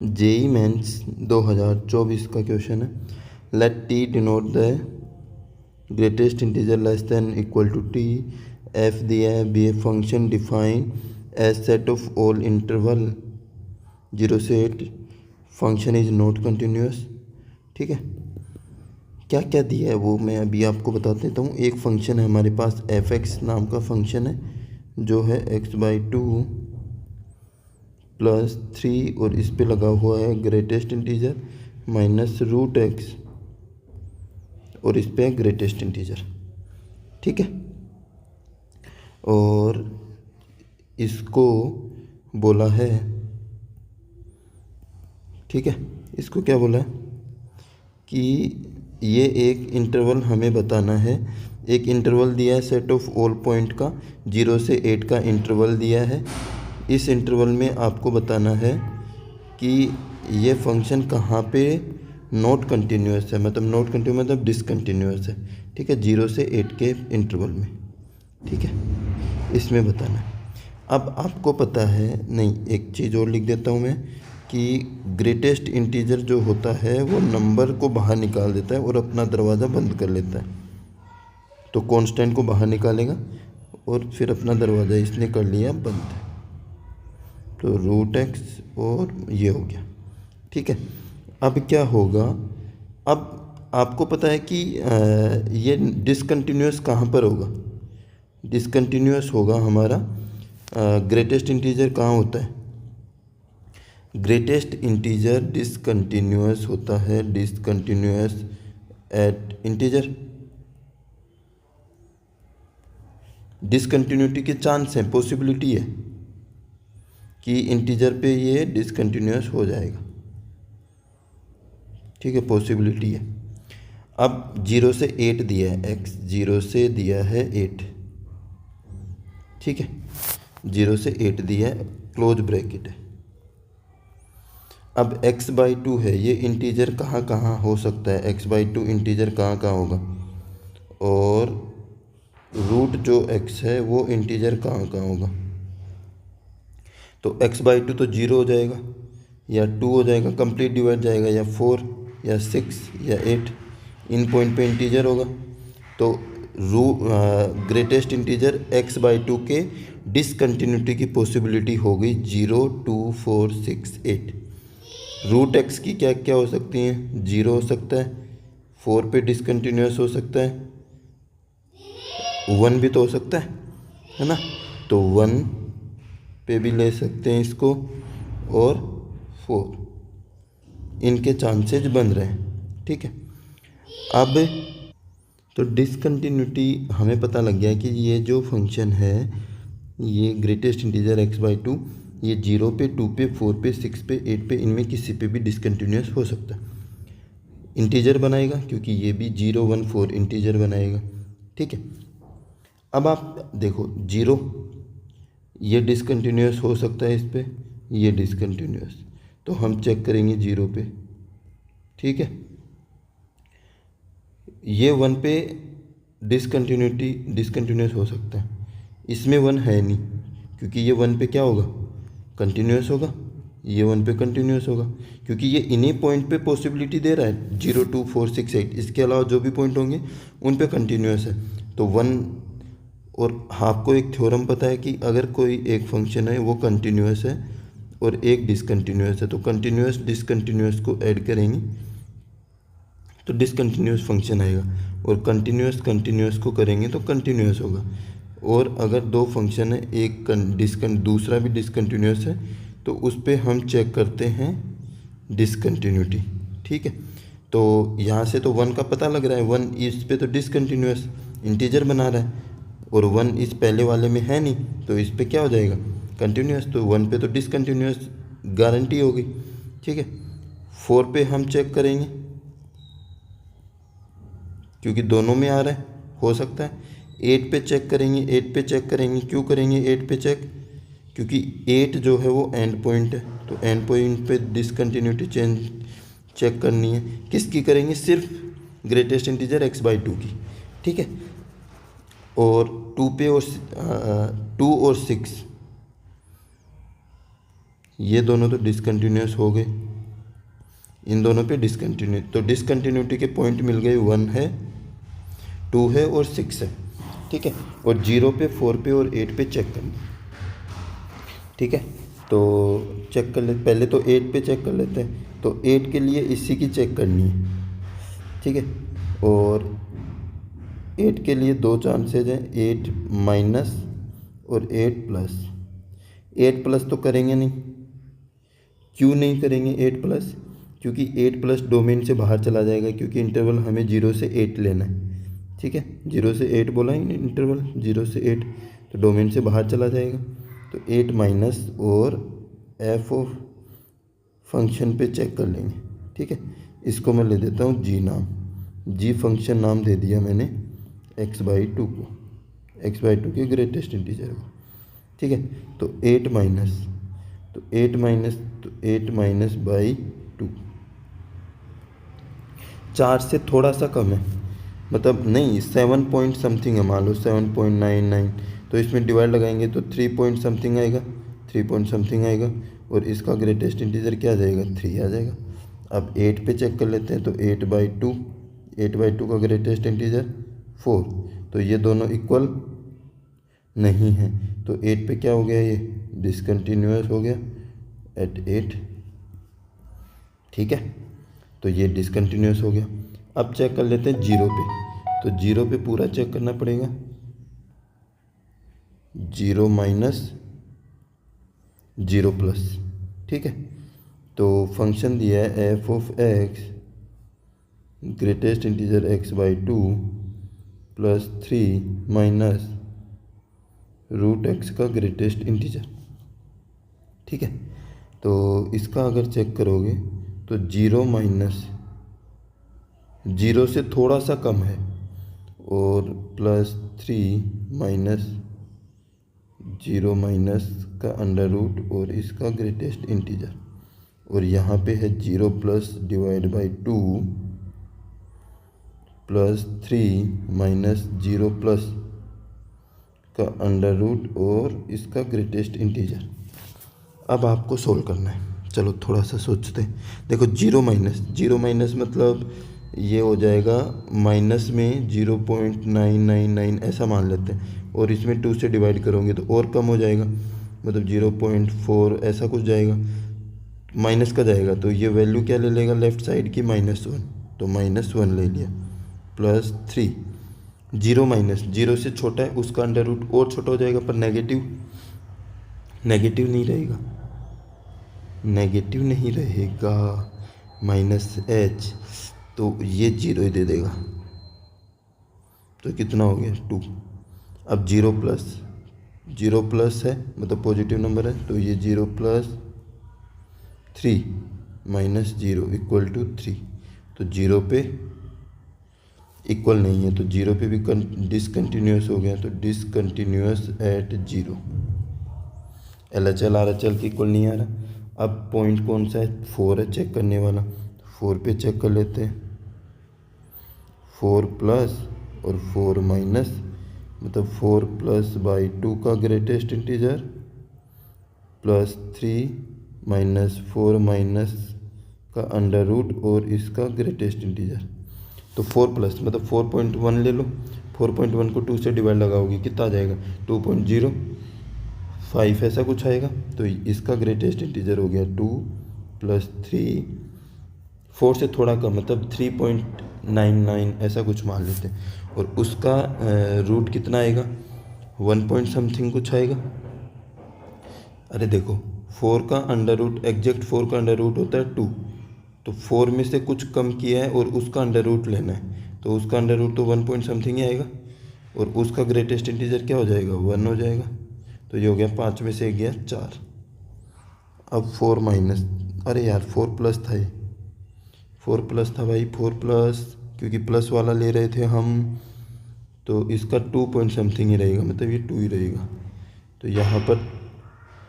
JEE mains 2024 का question है। Let t denote the greatest integer less than equal to t. F दिया है, be a function define as set of all interval 0 से 8। Function is not continuous. ठीक है, क्या क्या दिया है वो मैं अभी आपको बता देता हूँ। एक फंक्शन है हमारे पास एफ एक्स नाम का फंक्शन है जो है x/2 + 3 और इस पे लगा हुआ है ग्रेटेस्ट इंटीजर -√x और इस पे ग्रेटेस्ट इंटीजर। ठीक है, और इसको बोला है, ठीक है, इसको क्या बोला है कि ये एक इंटरवल हमें बताना है। एक इंटरवल दिया है सेट ऑफ ऑल पॉइंट का, 0 से 8 का इंटरवल दिया है। इस इंटरवल में आपको बताना है कि ये फंक्शन कहाँ पे नॉट कंटिन्यूस है, मतलब नॉट कंटिन्यूस मतलब डिसकंटिन्यूस है। ठीक है, 0 से 8 के इंटरवल में। ठीक है, इसमें बताना है। अब आपको पता है, नहीं एक चीज़ और लिख देता हूँ मैं कि ग्रेटेस्ट इंटीजर जो होता है वो नंबर को बाहर निकाल देता है और अपना दरवाज़ा बंद कर लेता है। तो कांस्टेंट को बाहर निकालेगा और फिर अपना दरवाज़ा इसने कर लिया बंद, तो √x और ये हो गया। ठीक है, अब क्या होगा, अब आपको पता है कि ये डिसकंटिन्यूस कहाँ पर होगा। डिसकंटिन्यूस होगा हमारा ग्रेटेस्ट इंटीजर कहाँ होता है। ग्रेटेस्ट इंटीजर डिसकंटिन्यूस होता है, डिसकंटिन्यूस एट इंटीजर। डिसकंटिन्यूटी के चांस हैं, पॉसिबिलिटी है कि इंटीजर पे ये डिसकंटिन्यूस हो जाएगा। ठीक है, पॉसिबिलिटी है। अब 0 से 8 दिया है, x 0 से दिया है 8। ठीक है, 0 से 8 दिया है, क्लोज ब्रैकेट है। अब x/2 है, ये इंटीजर कहाँ कहाँ हो सकता है, x/2 इंटीजर कहाँ कहाँ होगा, और रूट जो x है वो इंटीजर कहाँ कहाँ होगा। तो x/2 तो 0 हो जाएगा या 2 हो जाएगा, कंप्लीट डिवाइड जाएगा, या 4 या 6 या 8, इन पॉइंट पे इंटीजर होगा। तो ग्रेटेस्ट इंटीजर x/2 के डिसकंटिन्यूटी की पॉसिबिलिटी होगी 0, 2, 4, 6, 8। √x की क्या क्या हो सकती हैं, 0 हो सकता है, 4 पे डिसकंटिन्यूस हो सकता है, 1 भी तो हो सकता है ना। तो 1 पे भी ले सकते हैं इसको, और 4, इनके चांसेस बन रहे हैं। ठीक है, अब तो डिसकंटिन्यूटी हमें पता लग गया कि ये जो फंक्शन है ये ग्रेटेस्ट इंटीजर x/2 ये 0 पे, 2 पे, 4 पे, 6 पे, 8 पे, इनमें किसी पे भी डिसकंटिन्यूस हो सकता है। इंटीजर बनाएगा क्योंकि ये भी 0, 1, 4 इंटीजर बनाएगा। ठीक है, अब आप देखो 0 ये डिसकंटिन्यूस हो सकता है, इस पे ये डिसकंटिन्यूस, तो हम चेक करेंगे 0 पे। ठीक है, ये 1 पे डिसकंटिन्यूस हो सकता है, इसमें 1 है नहीं क्योंकि ये 1 पे क्या होगा, कंटिन्यूस होगा, ये 1 पे कंटिन्यूस होगा क्योंकि ये इन्हीं पॉइंट पे पॉसिबिलिटी दे रहा है, 0, 2, 4, 6, 8, इसके अलावा जो भी पॉइंट होंगे उन पे कंटिन्यूस है। तो 1, और आपको एक थ्योरम पता है कि अगर कोई एक फंक्शन है वो कंटिन्यूस है और एक डिसकंटिन्यूस है, तो कंटिन्यूस डिसकंटिन्यूस को ऐड करेंगे तो डिसकंटिन्यूस फंक्शन आएगा, और कंटिन्यूस कंटिन्यूस को करेंगे तो कंटिन्यूस होगा। और अगर दो फंक्शन है, एक दूसरा भी डिसकंटिन्यूस है, तो उस पर हम चेक करते हैं डिसकंटिन्यूटी। ठीक है, तो यहाँ से तो 1 का पता लग रहा है, 1 इस पे तो डिसकंटिन्यूस इंटीजर बना रहा है, और 1 इस पहले वाले में है नहीं, तो इस पे क्या हो जाएगा, कंटिन्यूस। तो 1 पे तो डिसकंटिन्यूस गारंटी होगी। ठीक है, 4 पे हम चेक करेंगे क्योंकि दोनों में आ रहा है, हो सकता है। 8 पे चेक करेंगे, 8 पे चेक करेंगे, क्यों करेंगे 8 पे चेक, क्योंकि 8 जो है वो एंड पॉइंट है, तो एंड पॉइंट पे डिसकंटिन्यूटी चेक करनी है। किसकी करेंगे, सिर्फ ग्रेटेस्ट इंटीजर x/2 की। ठीक है, और 2 पे और 2 और 6 ये दोनों तो डिसकंटिन्यूस हो गए। इन दोनों पे डिसकंटिन्यू, तो डिसकंटिन्यूटी के पॉइंट मिल गए, 1 है, 2 है और 6 है, ठीक है। और 0 पे, 4 पे और 8 पे चेक करना, ठीक है। तो चेक कर ले, पहले तो 8 पे चेक कर लेते हैं। तो 8 के लिए इसी की चेक करनी है, ठीक है। और 8 के लिए दो चांसेज हैं, 8 माइनस और 8 प्लस। 8 प्लस तो करेंगे नहीं, क्यों नहीं करेंगे 8 प्लस? क्योंकि 8 प्लस डोमेन से बाहर चला जाएगा, क्योंकि इंटरवल हमें 0 से 8 लेना है, ठीक है। 0 से 8 बोला ही इंटरवल, 0 से 8, तो डोमेन से बाहर चला जाएगा। तो 8 माइनस और एफ ऑफ फंक्शन पे चेक कर लेंगे, ठीक है। इसको मैं ले देता हूँ जी नाम, जी फंक्शन नाम दे दिया मैंने x/2 को, x/2 के ग्रेटेस्ट इंटीजर को, ठीक है। तो 8 माइनस, तो 8 माइनस, तो 8 माइनस बाई 2, 4 से थोड़ा सा कम है, मतलब नहीं 7 पॉइंट समथिंग है, मान लो 7.99, तो इसमें डिवाइड लगाएंगे तो 3 पॉइंट समथिंग आएगा, 3 पॉइंट समथिंग आएगा, और इसका ग्रेटेस्ट इंटीजर क्या आ जाएगा, 3 आ जाएगा। अब 8 पे चेक कर लेते हैं, तो 8/2, 8/2 का ग्रेटेस्ट इंटीजर 4, तो ये दोनों इक्वल नहीं है, तो 8 पे क्या हो गया, ये डिसकंटिन्यूअस हो गया एट 8, ठीक है। तो ये डिसकंटिन्यूअस हो गया। अब चेक कर लेते हैं 0 पे, तो 0 पे पूरा चेक करना पड़ेगा, 0 माइनस 0 प्लस, ठीक है। तो फंक्शन दिया है f of x greatest integer x/2 plus 3 minus root x का ग्रेटेस्ट इंटीजर, ठीक है। तो इसका अगर चेक करोगे तो 0 माइनस 0 से थोड़ा सा कम है, और प्लस 3 माइनस 0 माइनस का अंडर रूट और इसका ग्रेटेस्ट इंटीजर, और यहाँ पे है 0 plus divide by 2 plus 3 minus 0 plus का अंडर रूट और इसका ग्रेटेस्ट इंटीजर। अब आपको सोल्व करना है, चलो थोड़ा सा सोचते हैं। देखो 0 माइनस मतलब ये हो जाएगा माइनस में 0.999 ऐसा मान लेते हैं, और इसमें 2 से डिवाइड करोगे तो और कम हो जाएगा, मतलब 0.4 ऐसा कुछ जाएगा, माइनस का जाएगा। तो ये वैल्यू क्या ले लेगा लेफ्ट साइड की, -1, तो -1 ले लिया, प्लस 3, 0 माइनस 0 से छोटा है, उसका अंडर रूट और छोटा हो जाएगा, पर नेगेटिव नहीं रहेगा, नेगेटिव नहीं रहेगा, -h, तो ये 0 ही दे देगा, तो कितना हो गया 2। अब 0 प्लस है, मतलब पॉजिटिव नंबर है, तो ये 0 प्लस 3 माइनस 0 इक्वल टू 3, तो 0 पे इक्वल नहीं है, तो 0 पे भी डिसकंटिन्यूअस हो गया, तो डिसकंटिन्यूअस एट 0, LHL RHL की इक्वल नहीं आ रहा। अब पॉइंट कौन सा है, 4 है चेक करने वाला, 4 पे चेक कर लेते हैं, 4 प्लस और 4 माइनस, मतलब 4 प्लस बाई 2 का greatest integer plus 3 minus 4 minus का अंडर रूट और इसका ग्रेटेस्ट इंटीजर। तो 4 प्लस मतलब 4.1 ले लो, 4.1 को 2 से डिवाइड लगाओगे कितना आ जाएगा, 2.05 ऐसा कुछ आएगा। तो इसका ग्रेटेस्ट इंटीजर हो गया 2 प्लस 3, 4 से थोड़ा कम, मतलब 3.99 ऐसा कुछ मान लेते हैं, और उसका रूट कितना आएगा, 1 पॉइंट समथिंग कुछ आएगा। अरे देखो 4 का अंडर रूट, एग्जैक्ट 4 का अंडर रूट होता है 2, तो 4 में से कुछ कम किया है और उसका अंडर रूट लेना है, तो उसका अंडर रूट तो 1 पॉइंट समथिंग ही आएगा, और उसका ग्रेटेस्ट इंटीजर क्या हो जाएगा, 1 हो जाएगा। तो ये हो गया 5 में से एक गया 4। अब 4 माइनस, अरे यार 4 प्लस था, ये 4 प्लस था भाई, 4 प्लस, क्योंकि प्लस वाला ले रहे थे हम, तो इसका 2 पॉइंट समथिंग ही रहेगा, मतलब ये 2 ही रहेगा, तो यहाँ पर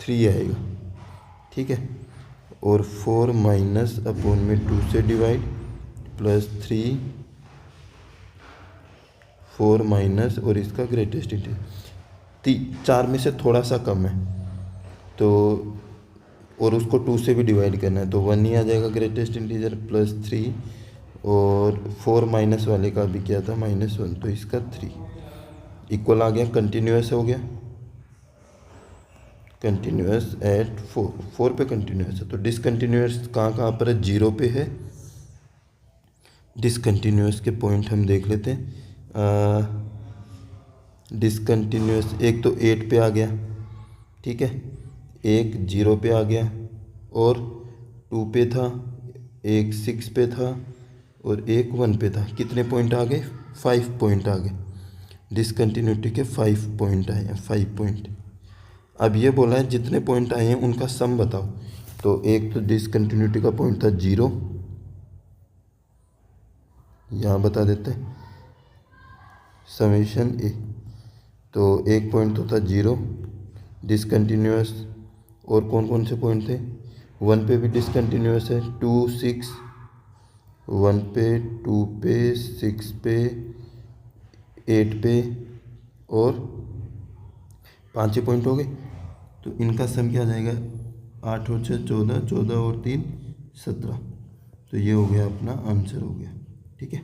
3 आएगा, ठीक है। और 4 माइनस अपॉन में 2 से डिवाइड प्लस 3, 4 माइनस और इसका ग्रेटेस्ट इंटीजर 4 में से थोड़ा सा कम है, तो और उसको 2 से भी डिवाइड करना है तो 1 ही आ जाएगा ग्रेटेस्ट इंटीजर, प्लस 3 और 4 माइनस वाले का भी क्या था -1, तो इसका 3 इक्वल आ गया, कंटिन्यूस हो गया, कंटिन्यूस एट 4 पे कंटिन्यूस है। तो डिसकंटिन्यूस कहाँ कहाँ पर है, 0 पे है। डिसकंटिन्यूस के पॉइंट हम देख लेते हैं। डिसकंटिन्यूस एक तो 8 पे आ गया, ठीक है, एक 0 पे आ गया और 2 पे था, एक 6 पे था और एक 1 पे था। कितने पॉइंट आ गए, 5 पॉइंट आ गए। डिसकंटिन्यूटी के 5 पॉइंट आए हैं, 5 पॉइंट। अब ये बोला है जितने पॉइंट आए हैं उनका सम बताओ। तो एक तो डिसकंटिन्यूटी का पॉइंट था 0, यहाँ बता देते हैं समेशन ए। तो एक पॉइंट तो था 0 डिसकंटिन्यूस, और कौन कौन से पॉइंट थे, 1 पे भी डिसकंटिन्यूस है, 2 6, 1 पे, 2 पे, 6 पे, 8 पे और 5 ही पॉइंट हो गए। तो इनका सम क्या आ जाएगा, 8 और 6 14, 14 और 3 17। तो ये हो गया अपना आंसर हो गया, ठीक है।